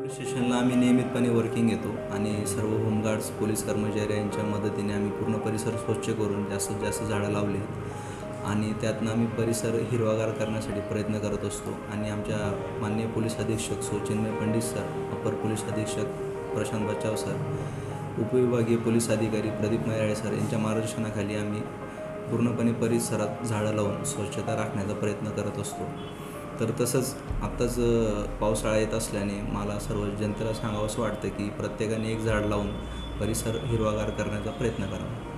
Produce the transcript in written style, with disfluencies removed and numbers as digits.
Police स्टेशनला आम्ही नियमितपणे वर्किंग येतो आणि सर्व होमगार्ड्स पोलीस कर्मचारी यांच्या मदतीने आम्ही पूर्ण परिसर स्वच्छ करून जास्तीत जास्त झाडं लावली आणि त्यातनं आम्ही परिसर हिरवागार करण्यासाठी प्रयत्न करत असतो. आणि आमच्या माननीय पोलीस अधीक्षक चिन्मय पंडित सर, अपर पोलीस अधीक्षक प्रशांत बचाव सर, उपविभागीय पोलीस अधिकारी प्रदीप मैराळे सर यांच्या मार्गदर्शनाखाली आम्ही पूर्णपणे परिसरात झाडं लावून स्वच्छता राखण्याचा प्रयत्न करत असतो. तर तसंच आत्ताच पावसाळा येत असल्याने मला सर्व जनतेला सांगावंसं वाटतं की प्रत्येकाने एक झाड लावून परिसर हिरवागार करण्याचा प्रयत्न करावा.